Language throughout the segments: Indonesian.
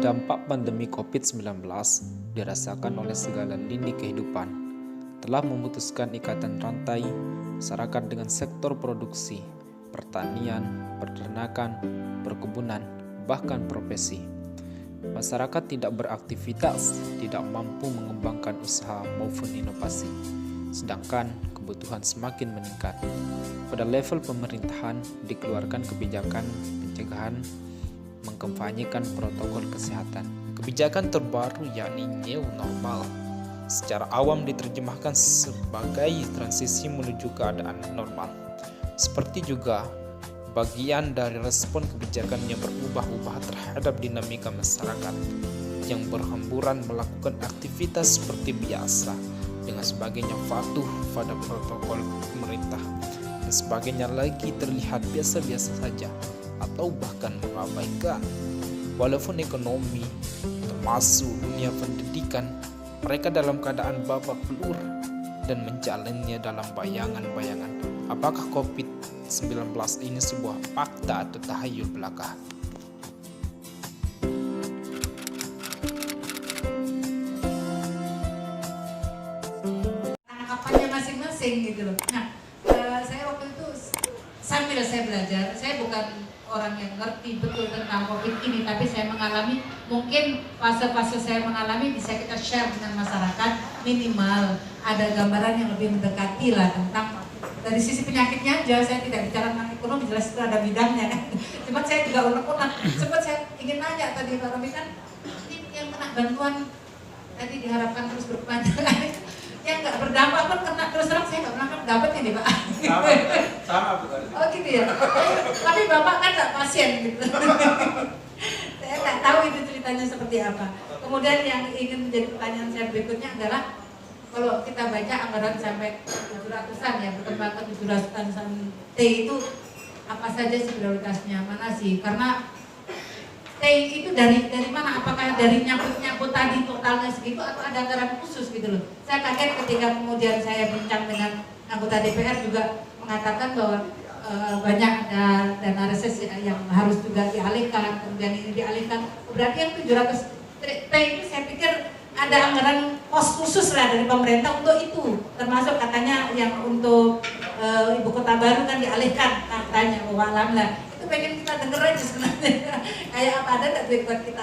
Dampak pandemi COVID-19 dirasakan oleh segala lini kehidupan, telah memutuskan ikatan rantai masyarakat dengan sektor produksi, pertanian, peternakan, perkebunan, bahkan profesi. Masyarakat tidak beraktivitas, tidak mampu mengembangkan usaha maupun inovasi, sedangkan kebutuhan semakin meningkat. Pada level pemerintahan dikeluarkan kebijakan pencegahan mengkampanyekan protokol kesehatan. Kebijakan terbaru yakni new normal secara awam diterjemahkan sebagai transisi menuju keadaan normal. Seperti juga bagian dari respon kebijakan yang berubah-ubah terhadap dinamika masyarakat yang berhamburan melakukan aktivitas seperti biasa dengan sebagainya patuh pada protokol pemerintah dan sebagainya lagi terlihat biasa-biasa saja atau bahkan mengabaikan. Walaupun ekonomi termasuk dunia pendidikan mereka dalam keadaan babak belur dan menjalannya dalam bayangan-bayangan apakah COVID-19 ini sebuah fakta atau tahayul belaka. Tangkapannya masing-masing gitu loh. Nah, saya waktu itu sambil saya belajar, saya bukan orang yang ngerti betul tentang COVID ini, tapi saya mengalami, mungkin fase-fase saya mengalami bisa kita share dengan masyarakat, minimal ada gambaran yang lebih mendekati lah tentang dari sisi penyakitnya aja. Saya tidak bicara tentang ekonomi, jelas itu ada bidangnya kan. Cuma saya juga unek-unek, sempat saya ingin nanya tadi Pak Romi kan, ini yang kena bantuan tadi diharapkan terus berkepanjangan, yang nggak berdampak pun kena, terus terang saya nggak pernah dapat ini Pak. Sama bukan? Oh gitu ya. Tapi Bapak kan nggak pasien gitu. Saya nggak tahu itu ceritanya seperti apa. Kemudian yang ingin menjadi pertanyaan saya berikutnya adalah kalau kita baca anggaran sampai 700-an ya, perkembangan 700-an T itu apa saja sih prioritasnya, mana sih? Karena T itu dari mana? Apakah dari nyangkut tadi totalnya segitu atau ada anggaran khusus gitu loh? Saya kaget ketika kemudian saya bincang dengan anggota DPR juga mengatakan bahwa banyak ada dana reses yang harus juga dialihkan, kemudian ini dialihkan. Berarti yang 700 T itu saya pikir ada anggaran pos khusus lah dari pemerintah untuk itu, termasuk katanya yang untuk ibu kota baru kan dialihkan katanya, walam lah. Itu pengen kita denger aja sebenarnya. Kayak apa ada tak duit buat kita?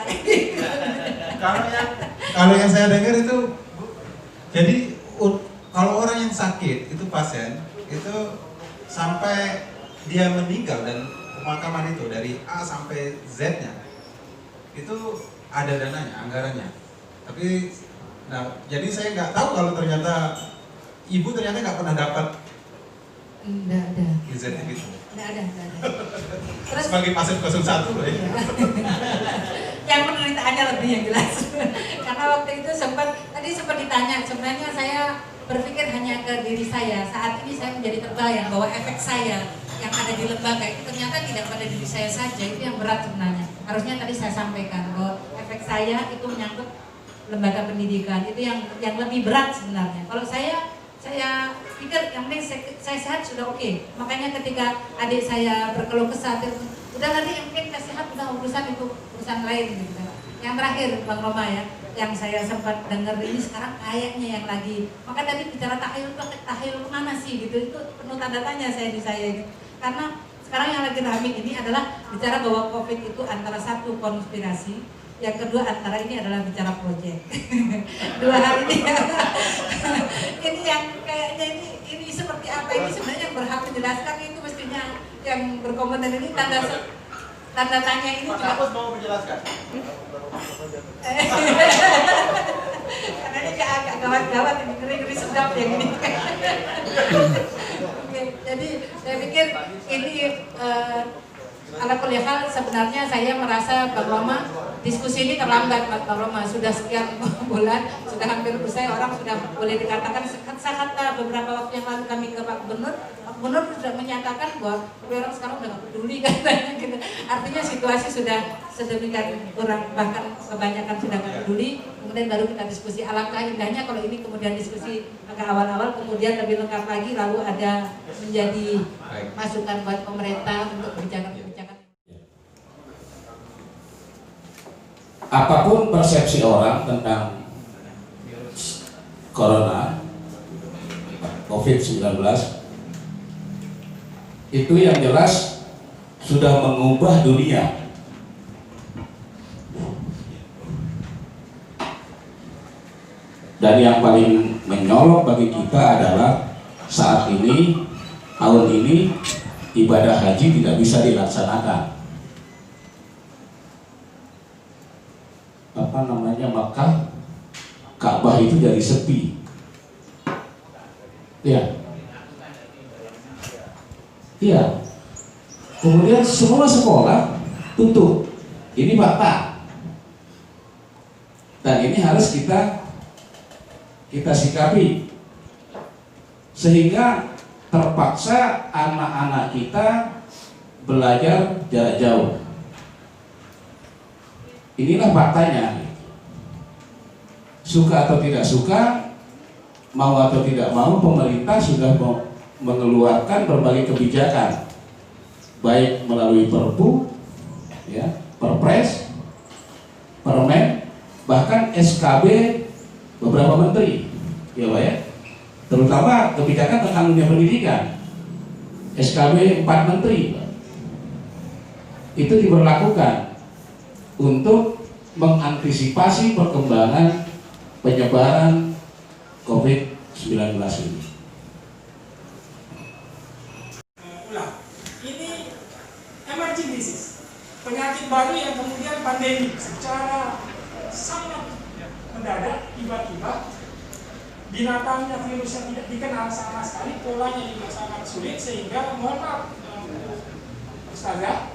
Kalau yang saya dengar itu, jadi kalau orang yang sakit itu pasien itu sampai dia meninggal dan pemakaman itu dari A sampai Z-nya itu ada dananya, anggarannya. Tapi, nah, jadi saya nggak tahu kalau ternyata ibu ternyata nggak pernah dapat. Nggak ada. Insentif itu. Nggak ada. Terus sebagai pasien 01 loh ya. Yang penderitaannya lebih yang jelas. Karena waktu itu sempat ditanya, sebenarnya saya berpikir hanya ke diri saya. Saat ini saya menjadi terbayang bahwa efek saya yang ada di lembaga itu ternyata tidak pada diri saya saja. Itu yang berat sebenarnya. Harusnya tadi saya sampaikan bahwa efek saya itu menyangkut lembaga pendidikan. Itu yang lebih berat sebenarnya. Kalau saya pikir yang penting saya sehat sudah oke. Makanya ketika adik saya berkeluh kesah, udah nanti yang penting sehat, udah urusan lain gitu. Yang terakhir Bang Roma ya, yang saya sempat dengar ini sekarang kayaknya yang lagi, maka tadi bicara tahayul kemana sih gitu, itu penuh tanda tanya saya ini. Karena sekarang yang lagi rame ini adalah bicara bahwa COVID itu antara satu konspirasi, yang kedua antara ini adalah bicara proyek. Dua hal ini ini yang kayaknya ini seperti apa, ini sebenarnya yang berhak menjelaskan itu mestinya yang berkomentar ini tanda tanya ini Pak juga. Kapus mau menjelaskan. Karena ini agak gawat-gawat, ini ngeri-ngeri sedap yang ini. Oke, jadi saya pikir ini ala kuliah hal sebenarnya saya merasa Bang Roma diskusi ini terlambat Bang Roma, sudah sekian bulan, sudah hampir usai, orang sudah boleh dikatakan kata beberapa waktu yang lalu kami ke Pak Gubernur sudah menyatakan bahwa orang sekarang udah gak peduli katanya gitu. Artinya situasi sudah sedemikian kurang, bahkan kebanyakan sudah gak peduli. Kemudian baru kita diskusi. Alangkah indahnya kalau ini kemudian diskusi agak awal-awal, kemudian lebih lengkap lagi, lalu ada menjadi masukan buat pemerintah untuk kebijakan-kebijakan. apapun persepsi orang tentang corona COVID-19, itu yang jelas sudah mengubah dunia. Dan yang paling menyolok bagi kita adalah saat ini, tahun ini, ibadah haji tidak bisa dilaksanakan. Makkah, Ka'bah itu jadi sepi. Ya. Iya. Kemudian semua sekolah tutup. Ini fakta. Dan ini harus kita sikapi. Sehingga terpaksa anak-anak kita belajar jarak jauh. Inilah faktanya. Suka atau tidak suka, mau atau tidak mau, pemerintah sudah mengeluarkan berbagai kebijakan, baik melalui Perpu, ya, Perpres, Permen, bahkan SKB beberapa menteri, ya Pak ya, terutama kebijakan tentang dunia pendidikan, SKB 4 menteri, itu diberlakukan untuk mengantisipasi perkembangan penyebaran COVID-19 ini. Ini emerging disease, penyakit baru yang kemudian pandemi secara sangat mendadak, tiba-tiba binatangnya, virusnya tidak dikenal sama sekali, polanya juga sangat sulit, sehingga mohon maaf Ustazah,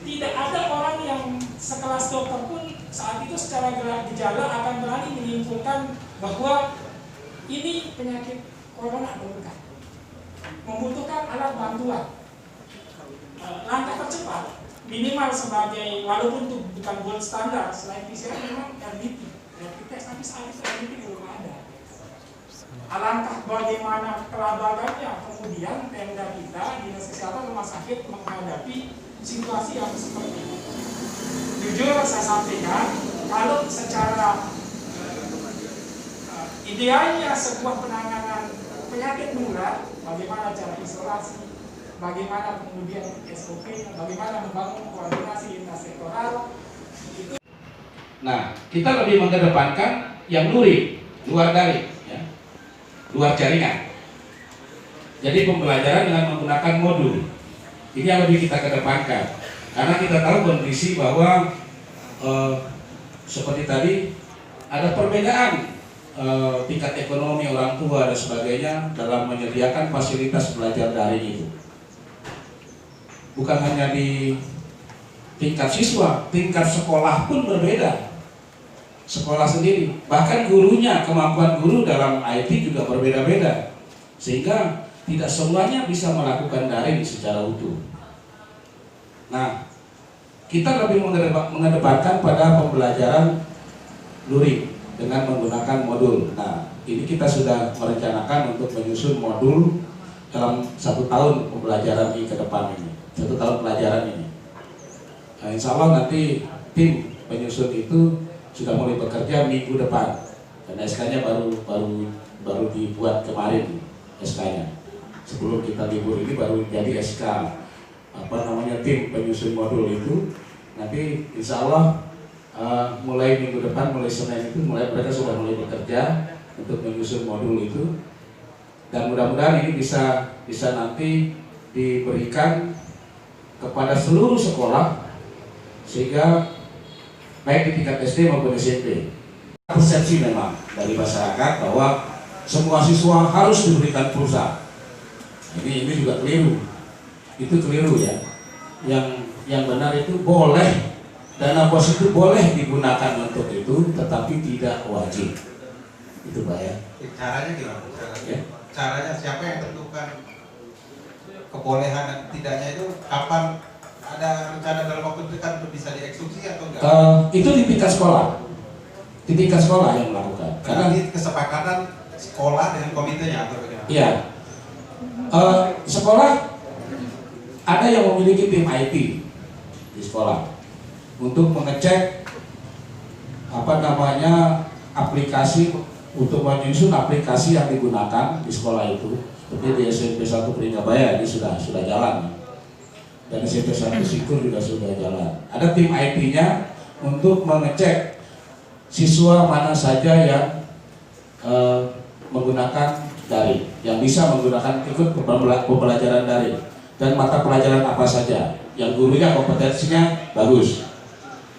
tidak ada orang yang sekelas dokter pun saat itu secara gejala akan berani menyimpulkan bahwa ini penyakit corona bukan. Membutuhkan alat bantuan. Langkah tercepat minimal sebagai, walaupun itu bukan gold standar selain PCR, memang RDT test, tapi saat itu RDT belum ada. Alangkah bagaimana kelabakannya kemudian Pemda kita, Dinas Kesehatan Rumah Sakit menghadapi situasi yang seperti ini. Jujur saya sampaikan, kalau secara idealnya sebuah penanganan penyakit menular, bagaimana cara isolasi, bagaimana kemudian SOP, bagaimana membangun koordinasi lintas sektoral. Nah, kita lebih mengedepankan yang luring, luar daring, ya, luar jaringan. Jadi pembelajaran dengan menggunakan modul. Ini yang lebih kita kedepankan, karena kita tahu kondisi bahwa seperti tadi ada perbedaan tingkat ekonomi orang tua dan sebagainya dalam menyediakan fasilitas belajar daring itu. Bukan hanya di tingkat siswa, tingkat sekolah pun berbeda. Sekolah sendiri, bahkan gurunya, kemampuan guru dalam IT juga berbeda-beda, sehingga tidak semuanya bisa melakukan daring secara utuh. Nah, kita lebih mengedepankan pada pembelajaran luring dengan menggunakan modul. Nah, ini kita sudah merencanakan untuk menyusun modul dalam 1 tahun pembelajaran ini ke depan ini, 1 tahun pelajaran ini. Nah, insya Allah nanti tim penyusun itu sudah mulai bekerja minggu depan, dan SK-nya baru dibuat kemarin SK-nya. Sebelum kita libur ini baru jadi SK tim penyusun modul itu. Nanti insya Allah mulai minggu depan, mulai Senin itu mereka sudah mulai bekerja untuk menyusun modul itu, dan mudah-mudahan ini bisa nanti diberikan kepada seluruh sekolah, sehingga baik di tingkat SD maupun SMP. Persepsi memang dari masyarakat bahwa semua siswa harus diberikan pulsa. Ini juga keliru. Itu keliru ya. Yang benar itu boleh, dana BOS itu boleh digunakan untuk itu, tetapi tidak wajib. Itu Pak ya. Caranya gimana? Ya? Caranya siapa yang tentukan kebolehan dan tidaknya itu, kapan ada rencana dalam waktu dekat untuk bisa dieksekusi atau enggak? Itu di tingkat sekolah. Di tingkat sekolah yang melakukan. Karena kesepakatan sekolah dengan komitenya atau bagaimana? Iya. Sekolah ada yang memiliki tim IT di sekolah. untuk mengecek aplikasi untuk menyusun aplikasi yang digunakan di sekolah itu. Seperti di SMP 1 Pringabaya ini sudah jalan, dan SMP 1 Sikur juga sudah jalan. Ada tim IT-nya untuk mengecek siswa mana saja yang menggunakan daring, yang bisa menggunakan ikut pembelajaran daring, dan mata pelajaran apa saja yang gurunya kompetensinya bagus.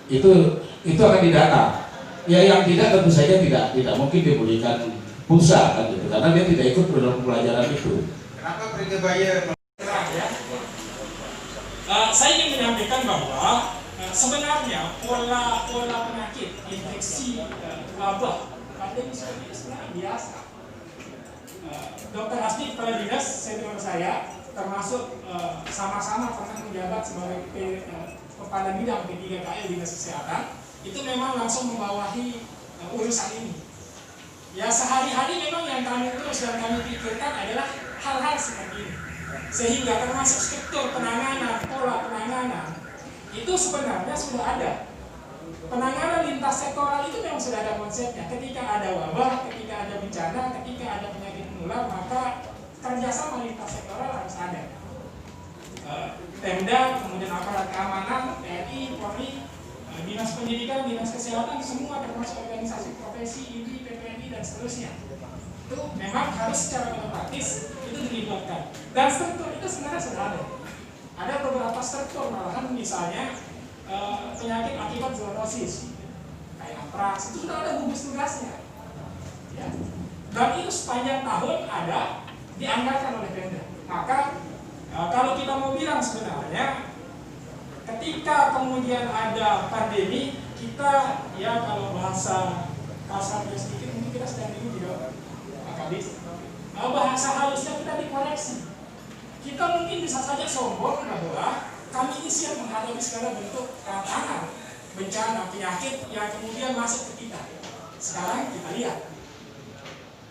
Itu akan didata. Ya, yang tidak tentu saja tidak mungkin diberikan pulsa kan gitu, karena dia tidak ikut dalam pembelajaran itu. Kenapa Pringabaya? Saya ingin menyampaikan bahwa sebenarnya pola penyakit infeksi wabah pandemi seperti ini sebenarnya biasa. Dr. Hasni, kepala dinas senior saya, termasuk sama-sama pernah menjabat sebagai kepala bidang P3KL Dinas Kesehatan, itu memang langsung membawahi urusan ini. Ya, sehari-hari memang yang kami terus dan kami pikirkan adalah hal-hal seperti ini. Sehingga termasuk struktur penanganan, pola penanganan, itu sebenarnya sudah ada. Penanganan lintas sektoral itu memang sudah ada konsepnya. Ketika ada wabah, ketika ada bencana, ketika ada penyakit menular, maka kerjasama lintas sektoral harus ada. Pemda, kemudian aparat keamanan, TNI, Polri, Dinas Pendidikan, Dinas Kesehatan, semua termasuk organisasi profesi, IPI, PPNI, dan seterusnya. Itu memang harus secara otomatis itu dilibatkan. Dan struktur itu sebenarnya sudah ada. Ada beberapa struktur, malahan misalnya penyakit akibat zoonosis, kayak antraks, itu sudah ada gugus tugasnya. Ya. Dan itu sepanjang tahun ada, dianggarkan oleh Pemda. Maka kalau kita mau bilang sebenarnya, ketika kemudian ada pandemi, kita ya kalau bahasa kasarnya sedikit mungkin kita sedang ini juga Pak Kadis, bahasa halusnya kita dikoreksi. Kita mungkin bisa saja sombong bahwa kami ini siap menghadapi segala bentuk tantangan, bencana, penyakit yang kemudian masuk ke kita. Sekarang kita lihat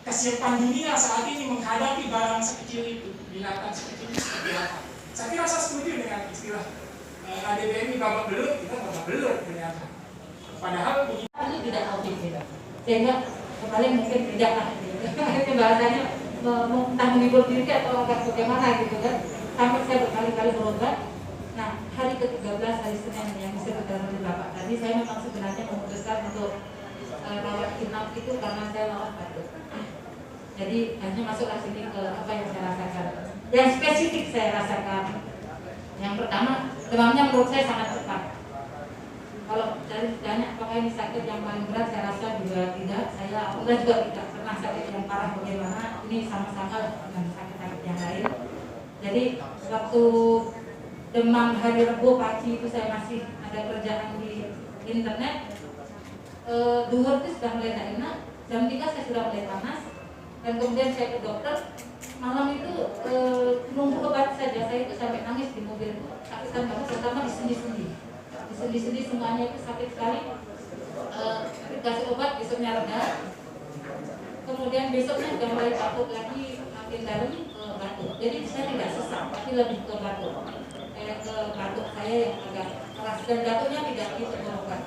kesiapan dunia saat ini menghadapi barang sekecil itu, binatang sekecil itu seperti apa. Saya kira saya setuju dengan istilah ADBMI babak belut, kita babak belut ternyata. Padahal ini tidak objektif, sehingga paling mungkin tidak lah. Itu bahasanya entah menghibur diri atau agak bagaimana gitu kan. Sampai saya berkali-kali berobat. Nah, hari ke-13 hari Senin yang bisa berjalan di Bapak tadi, saya memang sebenarnya memutuskan untuk rawat inap itu karena saya rawat batuk. Jadi hanya masuklah sini ke apa yang saya rasakan. Yang spesifik saya rasakan. Yang pertama, demamnya menurut saya sangat cepat. Kalau dari ditanya apakah ini sakit yang paling berat, saya rasa juga tidak. Saya juga tidak pernah sakit yang parah bagaimana. Ini sama-sama dengan sakit-sakit yang lain. Jadi waktu demam hari Rabu pagi itu saya masih ada kerjaan di internet. Duhur itu sudah mulai tidak enak. Jam 3 saya sudah mulai panas. Dan kemudian saya ke dokter. Malam itu nunggu obat saja, saya itu sampai nangis di mobil. Sakitan banget, terutama di sendi-sendi. Di sendi-sendi semuanya itu sakit sekali. Dikasih obat, besoknya reda. Kemudian besoknya sudah mulai batuk lagi, makin dalam batuk. Jadi saya tidak sesak, tapi lebih ke batuk. Ke batuk saya yang agak keras dan batuknya tidak gitu berobat.